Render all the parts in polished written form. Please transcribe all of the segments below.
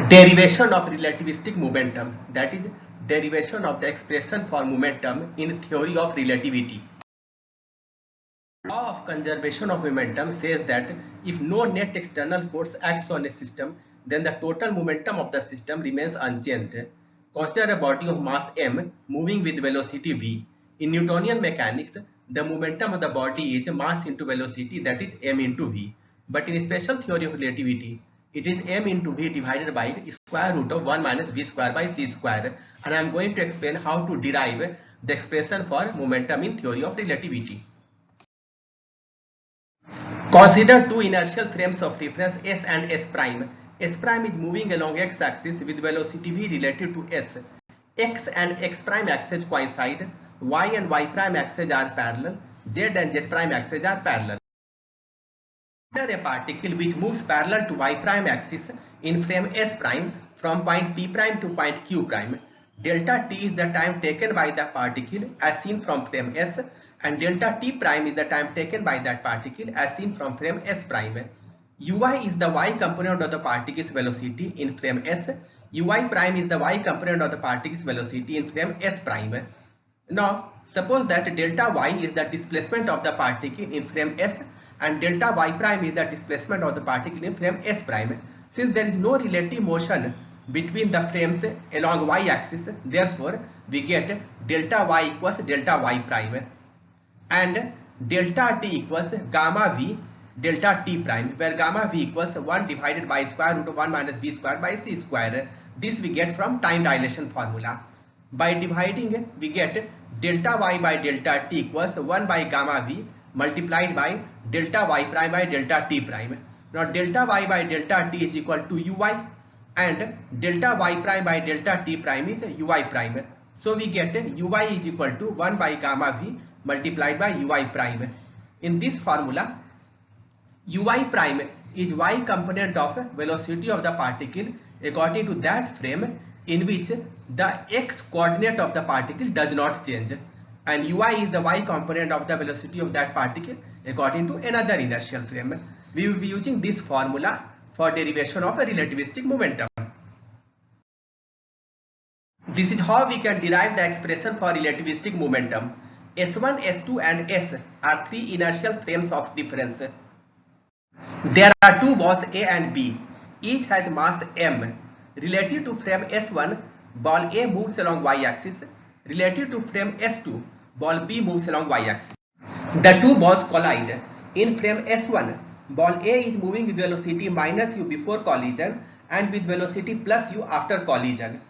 Derivation of relativistic momentum, that is derivation of the expression for momentum in theory of relativity. Law of conservation of momentum says that if no net external force acts on a system, then the total momentum of the system remains unchanged. Consider a body of mass m moving with velocity v. In Newtonian mechanics, the momentum of the body is mass into velocity, that is m into v. But in special theory of relativity, it is m into v divided by square root of 1 minus v square by c square, and I am going to explain how to derive the expression for momentum in theory of relativity. Consider two inertial frames of reference S and S prime. S prime is moving along x-axis with velocity v relative to S. X and x prime axes coincide. Y and y prime axes are parallel. Z and z prime axes are parallel. Consider a particle which moves parallel to y prime axis in frame S prime from point P prime to point Q prime. Delta t is the time taken by the particle as seen from frame S, and delta t prime is the time taken by that particle as seen from frame S prime. Uy is the y component of the particle's velocity in frame S. Uy prime is the y component of the particle's velocity in frame S prime. Now, suppose that delta y is the displacement of the particle in frame S and delta y prime is the displacement of the particle in frame S prime. Since there is no relative motion between the frames along y-axis, therefore we get delta y equals delta y prime, and delta t equals gamma v delta t prime, where gamma v equals 1 divided by square root of 1 minus v square by c square. This we get from time dilation formula. By dividing, we get delta y by delta t equals 1 by gamma v multiplied by delta y prime by delta t prime. Now delta y by delta t is equal to uy, and delta y prime by delta t prime is ui prime. So we get uy is equal to 1 by gamma v multiplied by ui prime. In this formula, ui prime is y component of velocity of the particle according to that frame in which the x coordinate of the particle does not change, and ui is the y component of the velocity of that particle according to another inertial frame. We will be using this formula for derivation of a relativistic momentum. This is how we can derive the expression for relativistic momentum. S1, S2 and S are three inertial frames of difference. There are two balls A and B. Each has mass m. Relative to frame S1, ball A moves along y-axis. Relative to frame S2, ball B moves along y-axis. The two balls collide. In frame S1, ball A is moving with velocity minus u before collision and with velocity plus u after collision.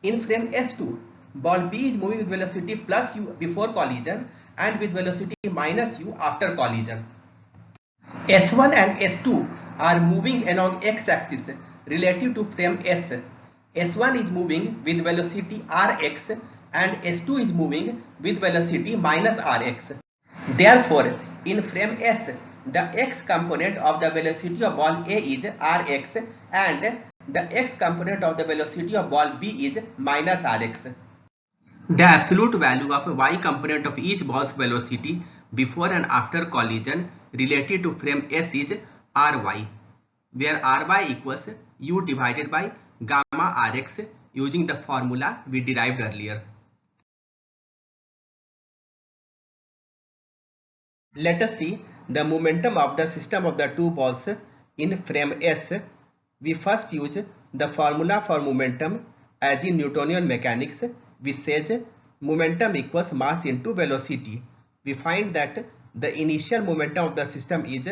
In frame S2, ball B is moving with velocity plus u before collision and with velocity minus u after collision. S1 and S2 are moving along x-axis relative to frame S. S1 is moving with velocity rx and S2 is moving with velocity minus rx. Therefore, in frame S, the x component of the velocity of ball A is rx and the x component of the velocity of ball B is minus rx. The absolute value of y component of each ball's velocity before and after collision related to frame S is ry, where ry equals u divided by gamma rx using the formula we derived earlier. Let us see the momentum of the system of the two balls in frame S. We first use the formula for momentum as in Newtonian mechanics, which says momentum equals mass into velocity. We find that the initial momentum of the system is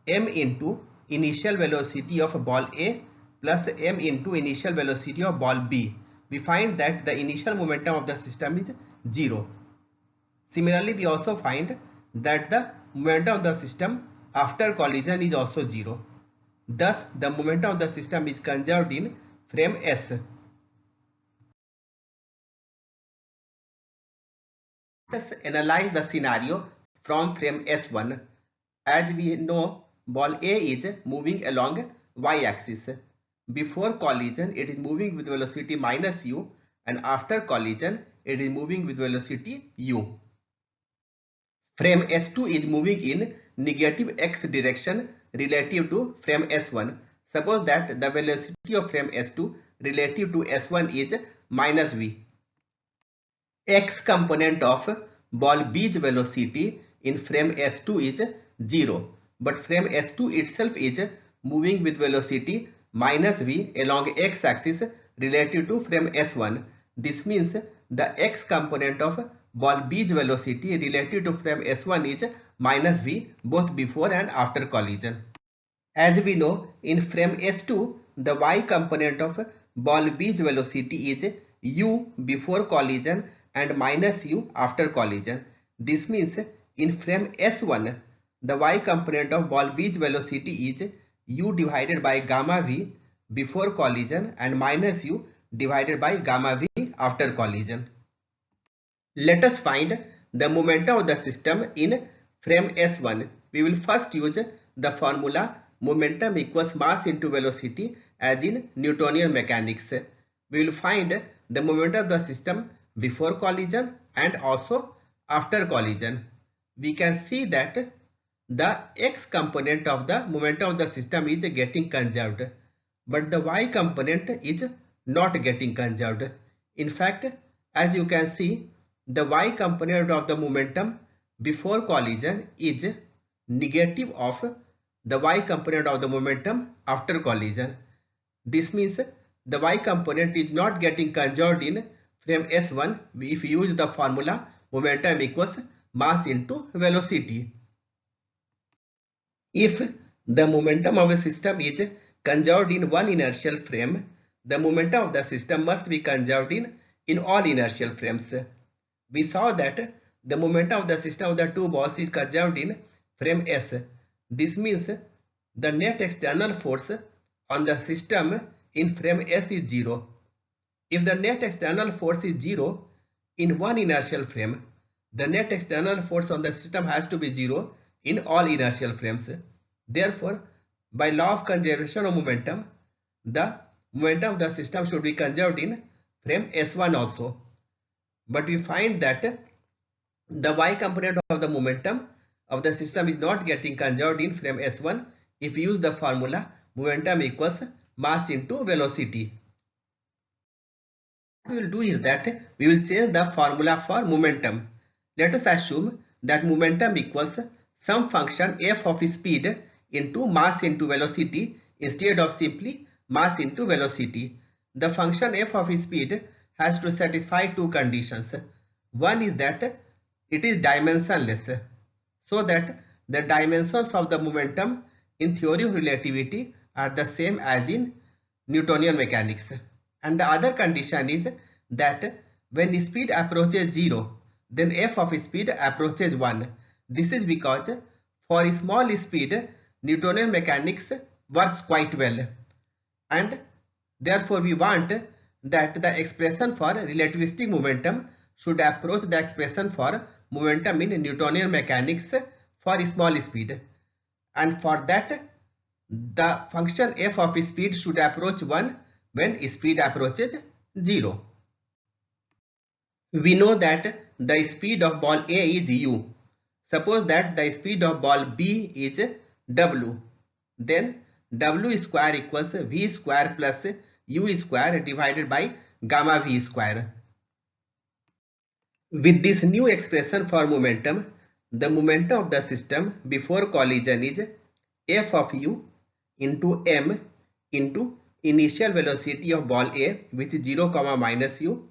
m into initial velocity of ball A plus m into initial velocity of ball B. We find that the initial momentum of the system is 0. Similarly, we also find that the momentum of the system after collision is also 0. Thus, the momentum of the system is conserved in frame S. Let us analyze the scenario from frame S1. As we know, ball A is moving along y-axis. Before collision, it is moving with velocity minus u, and after collision, it is moving with velocity u. Frame S2 is moving in negative x direction relative to frame S1. Suppose that the velocity of frame S2 relative to S1 is minus v. X component of ball B's velocity in frame S2 is 0, but frame S2 itself is moving with velocity minus v along x-axis relative to frame S1. This means the x component of ball B's velocity relative to frame S1 is minus v both before and after collision. As we know, in frame S2, the y component of ball B's velocity is u before collision and minus u after collision. This means in frame S1, the y component of ball B's velocity is u divided by gamma v before collision and minus u divided by gamma v after collision. Let us find the momentum of the system in frame S1. We will first use the formula momentum equals mass into velocity as in Newtonian mechanics. We will find the momentum of the system before collision and also after collision. We can see that the x component of the momentum of the system is getting conserved, but the y component is not getting conserved. In fact, as you can see, the y component of the momentum before collision is negative of the y component of the momentum after collision. This means the y component is not getting conserved in frame S1 if we use the formula momentum equals mass into velocity. If the momentum of a system is conserved in one inertial frame, the momentum of the system must be conserved in all inertial frames. We saw that the momentum of the system of the two balls is conserved in frame S. This means the net external force on the system in frame S is 0. If the net external force is 0 in one inertial frame, the net external force on the system has to be 0 in all inertial frames. Therefore, by law of conservation of momentum, the momentum of the system should be conserved in frame S1 also. But we find that the y component of the momentum of the system is not getting conserved in frame S1 if we use the formula momentum equals mass into velocity. What we will do is that we will change the formula for momentum. Let us assume that momentum equals some function f of speed into mass into velocity instead of simply mass into velocity. The function f of speed has to satisfy two conditions. One is that it is dimensionless, so that the dimensions of the momentum in theory of relativity are the same as in Newtonian mechanics. And the other condition is that when speed approaches 0, then f of speed approaches 1. This is because for small speed, Newtonian mechanics works quite well, and therefore we want that the expression for relativistic momentum should approach the expression for momentum in Newtonian mechanics for small speed, and for that the function f of speed should approach 1 when speed approaches 0. We know that the speed of ball A is u. Suppose that the speed of ball B is w, then w square equals v square plus u square divided by gamma v square. With this new expression for momentum, the momentum of the system before collision is f of u into m into initial velocity of ball A, which is 0, minus u,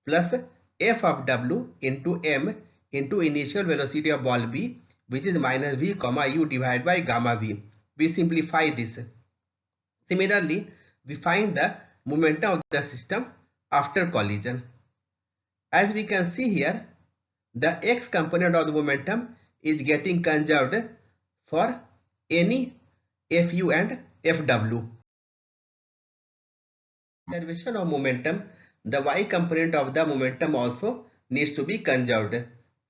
plus f of w into m into initial velocity of ball B, which is minus v, u divided by gamma v. We simplify this. Similarly, we find the momentum of the system after collision. As we can see here, the x component of the momentum is getting conserved for any fu and fw. Conservation of momentum, the y component of the momentum also needs to be conserved.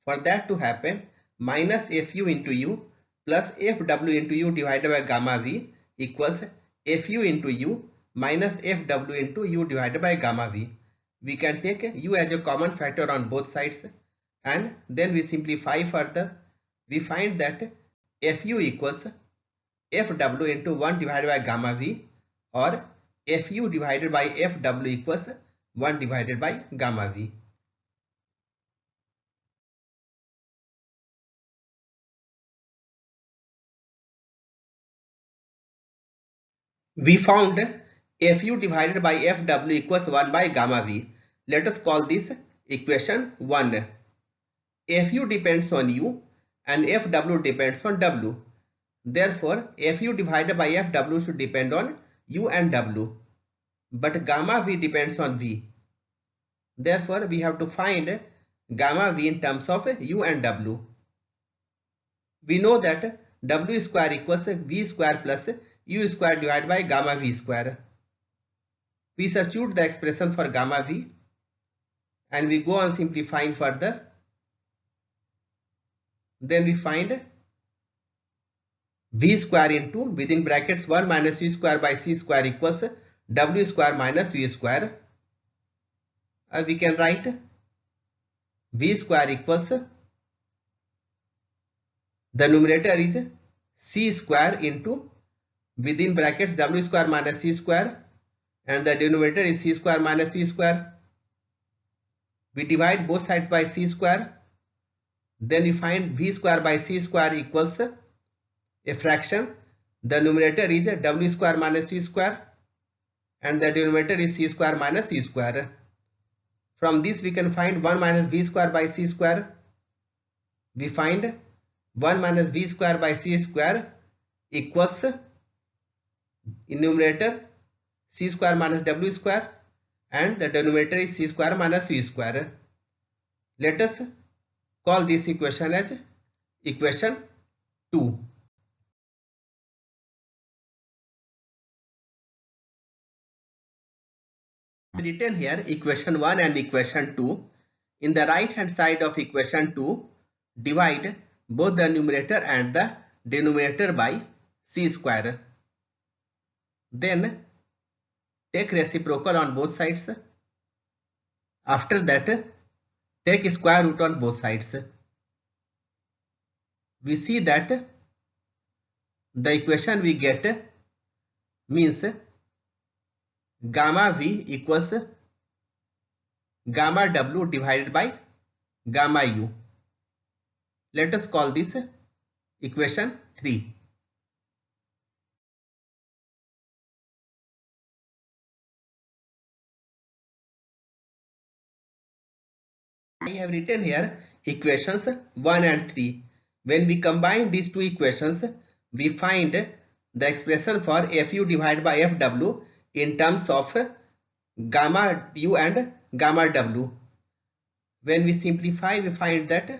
For that to happen, minus fu into u plus fw into u divided by gamma v equals fu into u minus fw into u divided by gamma v. We can take u as a common factor on both sides, and then we simplify further. We find that fu equals fw into 1 divided by gamma v or Fu divided by Fw equals 1 divided by gamma V. We found Fu divided by Fw equals 1 by gamma V. Let us call this equation 1. Fu depends on U and Fw depends on W. Therefore, Fu divided by Fw should depend on U and W. But gamma V depends on V. Therefore, we have to find gamma V in terms of U and W. We know that W square equals V square plus U square divided by gamma V square. We substitute the expression for gamma V and we go on simplifying further. Then we find V square into within brackets 1 minus U square by C square equals W square minus U square. We can write V square equals, the numerator is C square into within brackets W square minus C square and the denominator is C square minus C square. We divide both sides by C square. Then we find V square by C square equals a fraction. The numerator is W square minus C square and the denominator is C square minus C square. From this we can find 1 minus V square by C square. We find 1 minus V square by C square equals in numerator C square minus W square and the denominator is C square minus C square. Let us call this equation as equation 2. Written here equation 1 and equation 2. In the right hand side of equation 2, divide both the numerator and the denominator by C square. Then take reciprocal on both sides. After that, take square root on both sides. We see that the equation we get means gamma V equals gamma W divided by gamma U. Let us call this equation 3. I have written here equations 1 and 3. When we combine these two equations, we find the expression for Fu divided by Fw in terms of gamma U and gamma W. When we simplify, we find that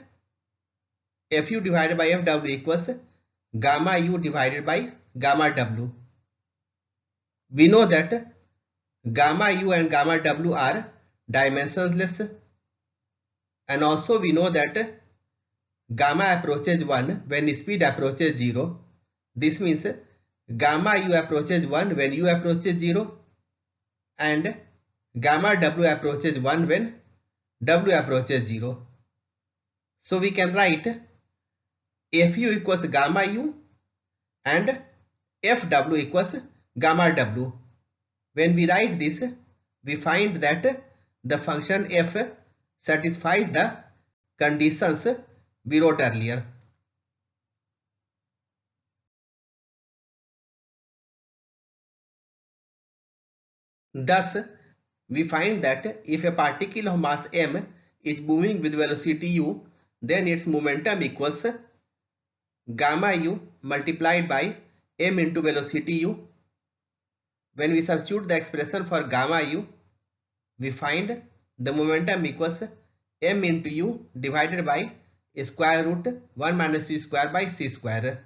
Fu divided by Fw equals gamma U divided by gamma W. We know that gamma U and gamma W are dimensionless, and also we know that gamma approaches 1 when speed approaches 0. This means gamma U approaches 1 when U approaches 0 and gamma W approaches 1 when W approaches 0. So we can write Fu equals gamma U and Fw equals gamma W. When we write this, we find that the function f satisfies the conditions we wrote earlier. Thus, we find that if a particle of mass m is moving with velocity u, then its momentum equals gamma u multiplied by m into velocity u. When we substitute the expression for gamma u, we find the momentum equals m into u divided by square root 1 minus u square by c square.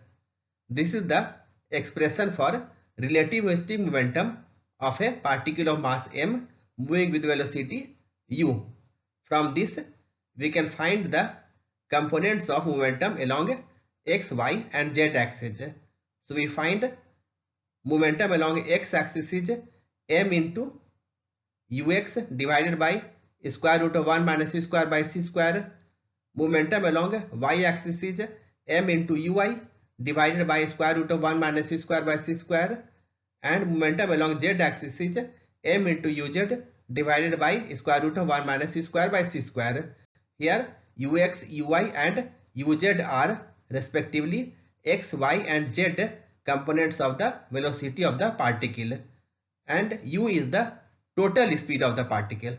This is the expression for relativistic momentum of a particle of mass m moving with velocity u. From this, we can find the components of momentum along x, y and z axis. So we find momentum along x axis is m into ux divided by square root of 1 minus u square by c square. Momentum along y axis is m into ui divided by square root of 1 minus u square by c square. and momentum along z axis is m into uz divided by square root of 1 minus c square by c square. Here ux, uy and uz are respectively x, y and z components of the velocity of the particle, and u is the total speed of the particle.